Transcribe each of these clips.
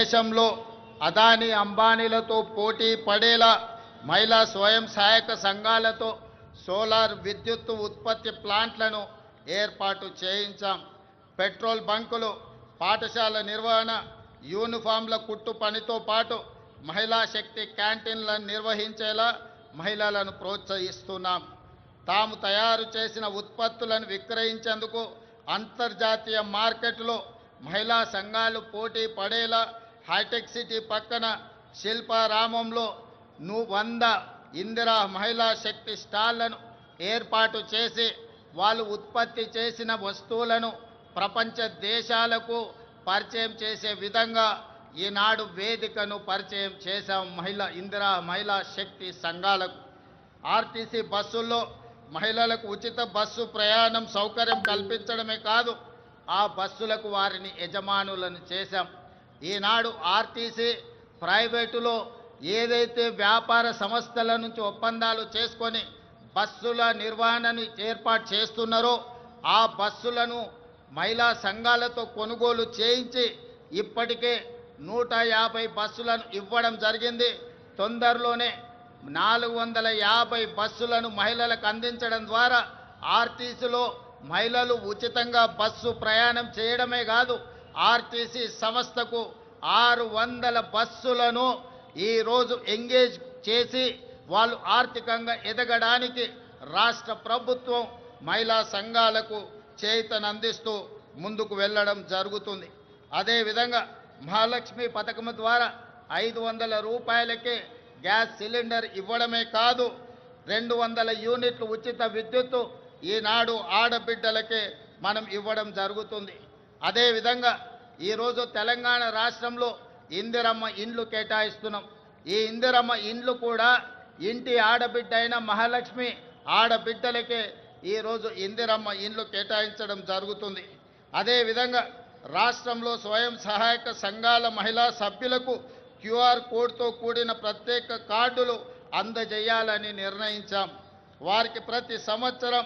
దేశంలో అదానీ అంబానీలతో పోటీ పడేలా మహిళా స్వయం సహాయక సంఘాలతో సోలార్ విద్యుత్ ఉత్పత్తి ప్లాంట్లను ఏర్పాటు చేయించాం. పెట్రోల్ బంకులు, పాఠశాల నిర్వహణ, యూనిఫామ్ల కుట్టు పనితో పాటు మహిళా శక్తి క్యాంటీన్లను నిర్వహించేలా మహిళలను ప్రోత్సహిస్తున్నాం. తాము తయారు చేసిన ఉత్పత్తులను విక్రయించేందుకు అంతర్జాతీయ మార్కెట్లో మహిళా సంఘాలు పోటీ పడేలా హైటెక్ సిటీ పక్కన శిల్పారామంలో 100 ఇందిరా మహిళా శక్తి స్టాళ్లను ఏర్పాటు చేసి వాళ్ళు ఉత్పత్తి చేసిన వస్తువులను ప్రపంచ దేశాలకు పరిచయం చేసే విధంగా ఈనాడు వేదికను పరిచయం చేశాం. ఇందిరా మహిళా శక్తి సంఘాలకు ఆర్టీసీ బస్సుల్లో మహిళలకు ఉచిత బస్సు ప్రయాణం సౌకర్యం కల్పించడమే కాదు, ఆ బస్సులకు వారిని యజమానులను చేశాం. ఈనాడు ఆర్టీసీ ప్రైవేటులో ఏదైతే వ్యాపార సంస్థల నుంచి ఒప్పందాలు చేసుకొని బస్సుల నిర్వహణను ఏర్పాటు చేస్తున్నారో ఆ బస్సులను మహిళా సంఘాలతో కొనుగోలు చేయించి ఇప్పటికే 150 బస్సులను ఇవ్వడం జరిగింది. తొందరలోనే 450 బస్సులను మహిళలకు అందించడం ద్వారా ఆర్టీసీలో మహిళలు ఉచితంగా బస్సు ప్రయాణం చేయడమే కాదు, ఆర్టీసీ సంస్థకు 600 బస్సులను ఈరోజు ఎంగేజ్ చేసి వాళ్ళు ఆర్థికంగా ఎదగడానికి రాష్ట్ర ప్రభుత్వం మహిళా సంఘాలకు చేయూతనందిస్తూ ముందుకు వెళ్ళడం జరుగుతుంది. అదేవిధంగా మహాలక్ష్మి పథకం ద్వారా 500 రూపాయలకే గ్యాస్ సిలిండర్ ఇవ్వడమే కాదు, 200 యూనిట్లు ఉచిత విద్యుత్తు ఈనాడు ఆడబిడ్డలకే మనం ఇవ్వడం జరుగుతుంది. అదేవిధంగా ఈరోజు తెలంగాణ రాష్ట్రంలో ఇందిరమ్మ ఇండ్లు కేటాయిస్తున్నాం. ఈ ఇందిరమ్మ ఇండ్లు కూడా ఇంటి ఆడబిడ్డ అయిన మహాలక్ష్మి ఆడబిడ్డలకే ఈరోజు ఇందిరమ్మ ఇండ్లు కేటాయించడం జరుగుతుంది. అదేవిధంగా రాష్ట్రంలో స్వయం సహాయక సంఘాల మహిళా సభ్యులకు క్యూఆర్ కోడ్తో కూడిన ప్రత్యేక కార్డులు అందజేయాలని నిర్ణయించాం. వారికి ప్రతి సంవత్సరం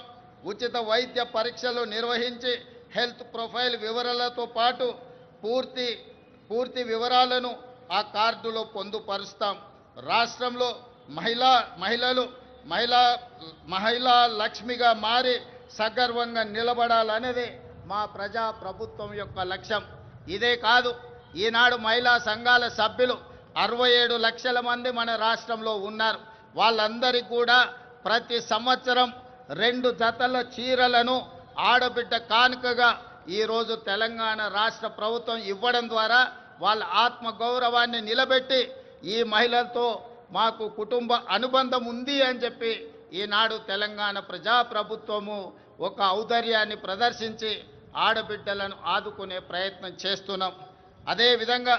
ఉచిత వైద్య పరీక్షలు నిర్వహించి హెల్త్ ప్రొఫైల్ వివరాలతో పాటు పూర్తి వివరాలను ఆ కార్డులో పొందుపరుస్తాం. రాష్ట్రంలో మహిళా లక్ష్మిగా మారి సగర్వంగా నిలబడాలనేది మా ప్రజా ప్రభుత్వం యొక్క లక్ష్యం. ఇదే కాదు, ఈనాడు మహిళా సంఘాల సభ్యులు 67 లక్షల మంది మన రాష్ట్రంలో ఉన్నారు. వాళ్ళందరికీ కూడా ప్రతి సంవత్సరం 2 జతల చీరలను ఆడబిడ్డ కానుకగా ఈరోజు తెలంగాణ రాష్ట్ర ప్రభుత్వం ఇవ్వడం ద్వారా వాళ్ళ ఆత్మగౌరవాన్ని నిలబెట్టి ఈ మహిళలతో మాకు కుటుంబ అనుబంధం ఉంది అని చెప్పి ఈనాడు తెలంగాణ ప్రజాప్రభుత్వము ఒక ఔదార్యాన్ని ప్రదర్శించి ఆడబిడ్డలను ఆదుకునే ప్రయత్నం చేస్తున్నాం. అదేవిధంగా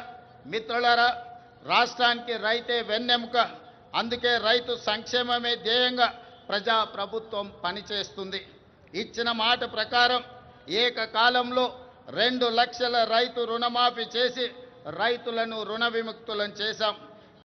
మిత్రులారా, రాష్ట్రానికి రైతే వెన్నెముక, అందుకే రైతు సంక్షేమమే ధ్యేయంగా ప్రజాప్రభుత్వం పనిచేస్తుంది. ఇచ్చిన మాట ప్రకారం ఏకకాలంలో 2 లక్షల రైతు రుణమాఫీ చేసి రైతులను రుణ విముక్తులను చేశాం.